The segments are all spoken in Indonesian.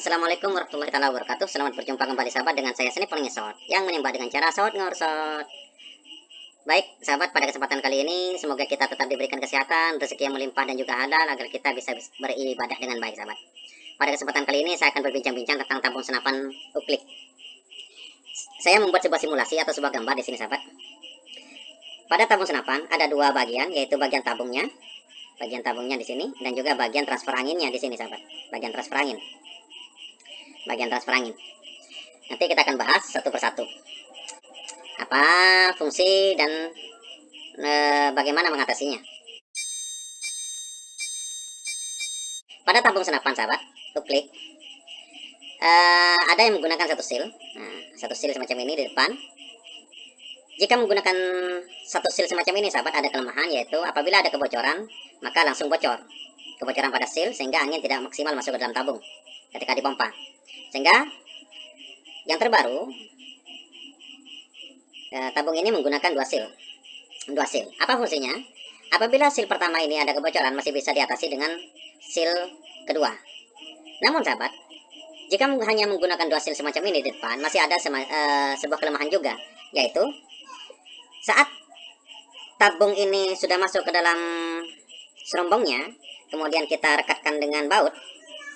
Assalamualaikum warahmatullahi wabarakatuh. Selamat berjumpa kembali sahabat dengan saya Seni Pengesot yang menimba dengan cara sot ngorsot. Baik sahabat, pada kesempatan kali ini semoga kita tetap diberikan kesehatan, rezeki yang melimpah dan juga halal agar kita bisa beribadah dengan baik sahabat. Pada kesempatan kali ini saya akan berbincang-bincang tentang tabung senapan uklik. Saya membuat sebuah simulasi atau sebuah gambar di sini sahabat. Pada tabung senapan ada dua bagian, yaitu bagian tabungnya di sini dan juga bagian transfer anginnya di sini sahabat. Bagian transfer angin. Nanti kita akan bahas satu persatu. Apa fungsi dan bagaimana mengatasinya. Pada tabung senapan sahabat, uklik, ada yang menggunakan satu seal. Nah, satu seal semacam ini di depan. Jika menggunakan satu seal semacam ini sahabat, ada kelemahan, yaitu apabila ada kebocoran, maka langsung bocor. Kebocoran pada seal sehingga angin tidak maksimal masuk ke dalam tabung ketika dipompa. Sehingga yang terbaru, tabung ini menggunakan dua seal. Apa fungsinya? Apabila seal pertama ini ada kebocoran, masih bisa diatasi dengan seal kedua. Namun sahabat, jika hanya menggunakan dua seal semacam ini di depan, masih ada sebuah kelemahan juga, yaitu saat tabung ini sudah masuk ke dalam serombongnya, kemudian kita rekatkan dengan baut,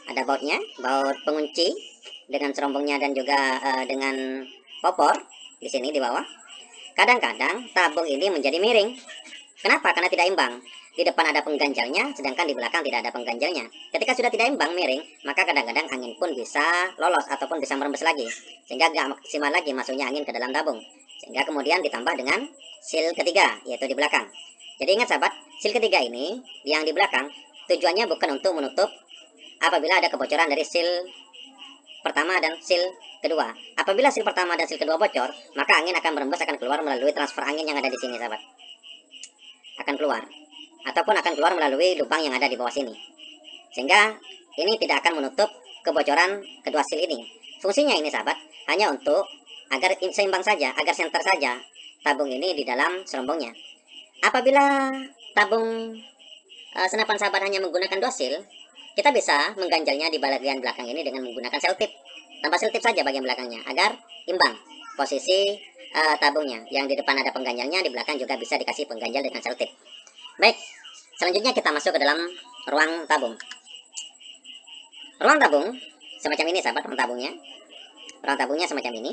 ada bautnya, baut pengunci dengan serombongnya dan juga dengan popor di sini di bawah. Kadang-kadang tabung ini menjadi miring. Kenapa? Karena tidak imbang. Di depan ada pengganjalnya, sedangkan di belakang tidak ada pengganjalnya. Ketika sudah tidak imbang, miring, maka kadang-kadang angin pun bisa lolos ataupun bisa merembes lagi, sehingga gak maksimal lagi masuknya angin ke dalam tabung. Sehingga kemudian ditambah dengan seal ketiga, yaitu di belakang. Jadi ingat sahabat, seal ketiga ini yang di belakang tujuannya bukan untuk menutup apabila ada kebocoran dari seal pertama dan seal kedua. Apabila seal pertama dan seal kedua bocor, maka angin akan merembes, akan keluar melalui transfer angin yang ada di sini sahabat. Akan keluar ataupun akan keluar melalui lubang yang ada di bawah sini. Sehingga ini tidak akan menutup kebocoran kedua seal ini. Fungsinya ini sahabat hanya untuk agar seimbang saja, agar center saja tabung ini di dalam serombongnya. Apabila tabung senapan sahabat hanya menggunakan dua seal, kita bisa mengganjalnya di bagian belakang ini dengan menggunakan selotip. Tambah selotip saja bagian belakangnya agar imbang posisi tabungnya. Yang di depan ada pengganjalnya, di belakang juga bisa dikasih pengganjal dengan selotip. Baik, selanjutnya kita masuk ke dalam ruang tabung. Ruang tabung semacam ini sahabat, ruang tabungnya semacam ini.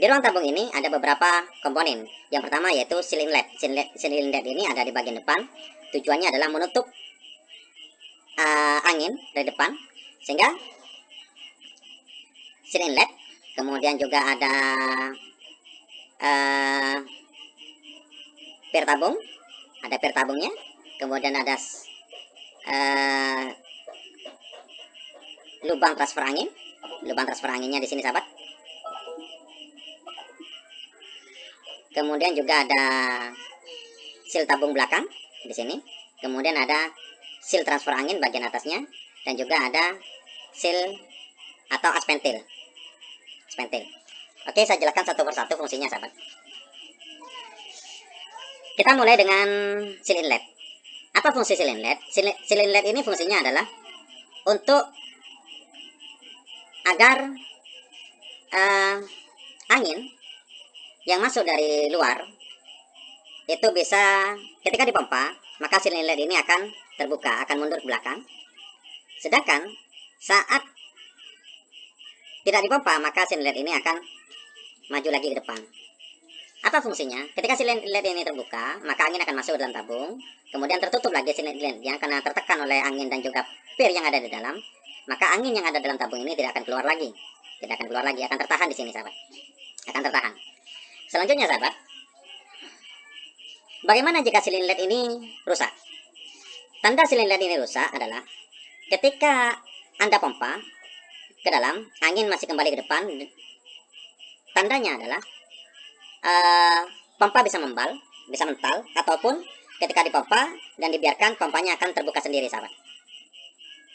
Di ruang tabung ini ada beberapa komponen. Yang pertama yaitu seal inlet. Seal inlet ini ada di bagian depan. Tujuannya adalah menutup angin dari depan, sehingga seal inlet. Kemudian juga ada per tabung, ada per tabungnya. Kemudian ada lubang transfer anginnya di sini sahabat. Kemudian juga ada seal tabung belakang di sini. Kemudian ada seal transfer angin bagian atasnya, dan juga ada seal atau aspentil. Oke, saya jelaskan satu persatu fungsinya sahabat. Kita mulai dengan seal inlet. Apa fungsi seal inlet? Seal inlet ini fungsinya adalah untuk agar angin yang masuk dari luar itu bisa, ketika dipompa, maka seal inlet ini akan terbuka, akan mundur ke belakang. Sedangkan saat tidak dipompa, maka seal inlet ini akan maju lagi ke depan. Apa fungsinya? Ketika seal inlet ini terbuka, maka angin akan masuk ke dalam tabung, kemudian tertutup lagi seal inletnya karena tertekan oleh angin dan juga per yang ada di dalam, maka angin yang ada dalam tabung ini tidak akan keluar lagi. Akan tertahan di sini sahabat. Selanjutnya sahabat, bagaimana jika seal inlet ini rusak? Tanda seal inlet ini rusak adalah ketika Anda pompa ke dalam, angin masih kembali ke depan. Tandanya adalah pompa bisa mental, ataupun ketika dipompa dan dibiarkan, pompanya akan terbuka sendiri sahabat.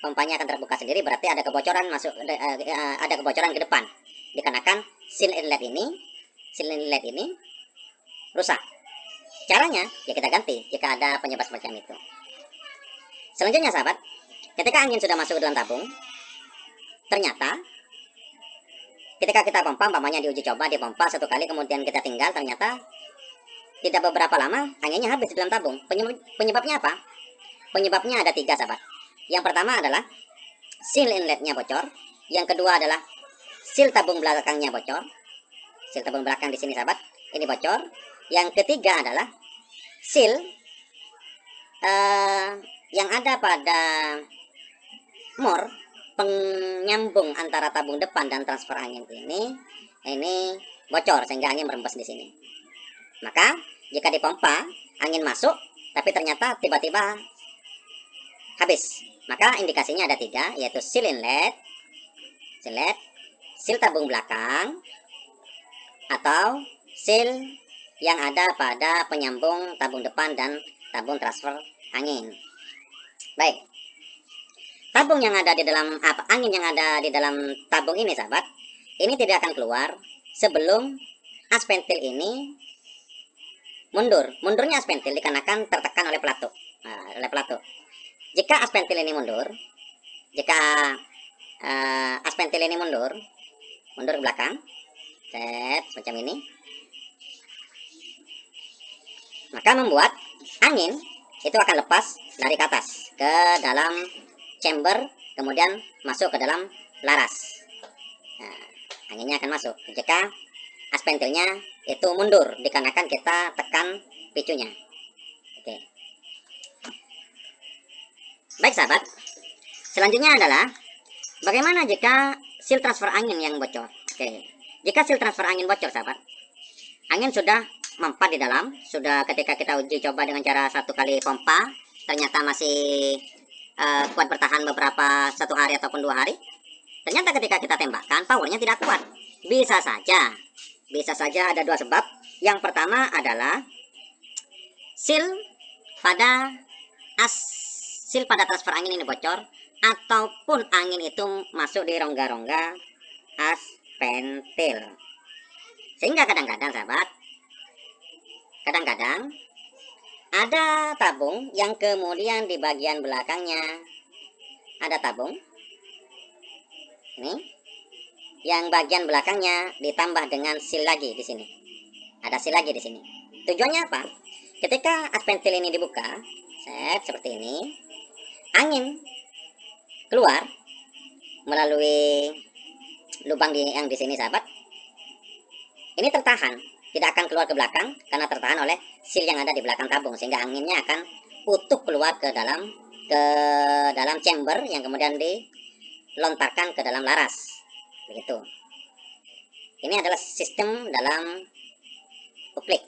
Berarti ada kebocoran ada kebocoran ke depan dikarenakan seal inlet ini rusak. Caranya ya kita ganti jika ada penyebab semacam itu. Selanjutnya sahabat, ketika angin sudah masuk ke dalam tabung, ternyata ketika kita pompa, umpamanya diuji coba dipompa 1 kali kemudian kita tinggal, ternyata tidak beberapa lama anginnya habis di dalam tabung. Penyebabnya apa? Penyebabnya ada 3 sahabat. Yang pertama adalah seal inletnya bocor, yang kedua adalah seal tabung belakangnya bocor. Seal tabung belakang di sini sahabat, ini bocor. Yang ketiga adalah seal yang ada pada mor penyambung antara tabung depan dan transfer angin ini bocor sehingga angin merembes di sini. Maka jika dipompa angin masuk tapi ternyata tiba-tiba habis, maka indikasinya ada 3, yaitu seal inlet, seal tabung belakang, atau seal yang ada pada penyambung tabung depan dan tabung transfer angin. Baik, tabung yang ada di dalam angin yang ada di dalam tabung ini sahabat, ini tidak akan keluar sebelum as pentil ini mundur. Mundurnya as pentil dikarenakan tertekan oleh pelatuk. Jika as pentil ini mundur, as pentil ini mundur ke belakang, semacam ini, maka membuat angin itu akan lepas dari ke atas ke dalam chamber, kemudian masuk ke dalam laras. Nah, anginnya akan masuk jika as pentilnya itu mundur dikarenakan kita tekan picunya. Oke. Baik sahabat, selanjutnya adalah bagaimana jika seal transfer angin yang bocor. Oke. Jika seal transfer angin bocor sahabat, angin sudah mempat di dalam, sudah ketika kita uji coba dengan cara 1 kali pompa ternyata masih kuat bertahan beberapa 1 hari ataupun 2 hari. Ternyata ketika kita tembakkan powernya tidak kuat. Bisa saja ada 2 sebab. Yang pertama adalah seal pada transfer angin ini bocor, ataupun angin itu masuk di rongga-rongga as pentil. Sehingga kadang-kadang sahabat, ada tabung yang kemudian di bagian belakangnya ada tabung ini, yang bagian belakangnya ditambah dengan seal lagi di sini. Ada seal lagi di sini. Tujuannya apa? Ketika as pentil ini dibuka, seperti ini, angin keluar melalui lubang yang di sini sahabat. Ini tertahan, tidak akan keluar ke belakang karena tertahan oleh seal yang ada di belakang tabung, sehingga anginnya akan utuh keluar ke dalam chamber yang kemudian dilontarkan ke dalam laras. Begitu. Ini adalah sistem dalam uplik.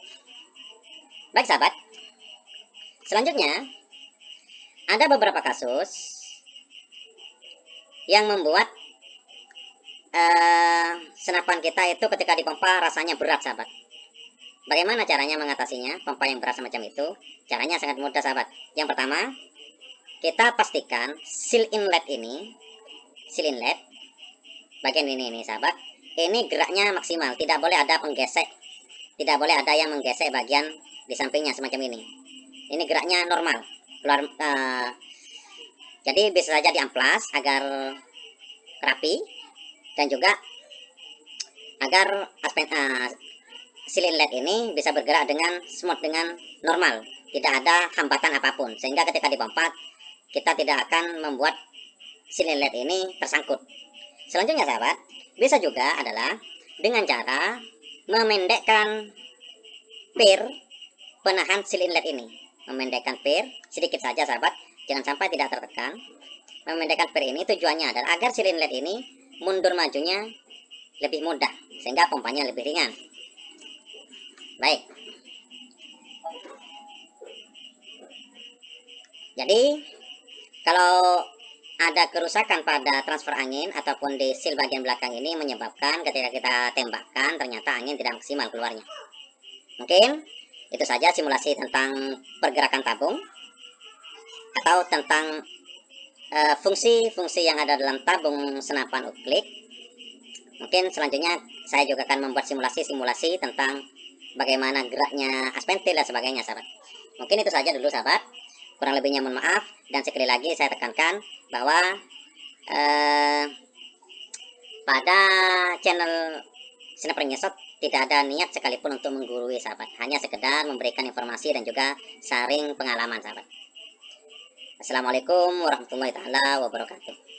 Baik sahabat, selanjutnya ada beberapa kasus yang membuat senapan kita itu ketika dipompa rasanya berat sahabat. Bagaimana caranya mengatasinya pompa yang berat semacam itu? Caranya sangat mudah sahabat. Yang pertama, kita pastikan seal inlet bagian ini sahabat, ini geraknya maksimal, tidak boleh ada penggesek, tidak boleh ada yang menggesek bagian di sampingnya semacam ini. Ini geraknya normal, jadi bisa saja diamplas agar rapi, dan juga agar seal inlet ini bisa bergerak dengan smooth, dengan normal, tidak ada hambatan apapun, sehingga ketika dipompa kita tidak akan membuat seal inlet ini tersangkut. Selanjutnya sahabat, bisa juga adalah dengan cara memendekkan pir penahan seal inlet ini. Memendekkan pir sedikit saja sahabat, jangan sampai tidak tertekan. Memendekkan pir ini tujuannya adalah agar seal inlet ini mundur majunya lebih mudah, sehingga pompanya lebih ringan. Baik. Jadi kalau ada kerusakan pada transfer angin ataupun di seal bagian belakang ini menyebabkan ketika kita tembakkan ternyata angin tidak maksimal keluarnya. Mungkin itu saja simulasi tentang pergerakan tabung atau tentang fungsi-fungsi yang ada dalam tabung senapan uklik. Mungkin selanjutnya saya juga akan membuat simulasi-simulasi tentang bagaimana geraknya as pentil dan sebagainya sahabat. Mungkin itu saja dulu sahabat. Kurang lebihnya mohon maaf, dan sekali lagi saya tekankan bahwa pada channel Snapper Ngesot tidak ada niat sekalipun untuk menggurui sahabat, hanya sekedar memberikan informasi dan juga sharing pengalaman sahabat. Assalamualaikum warahmatullahi taala wabarakatuh.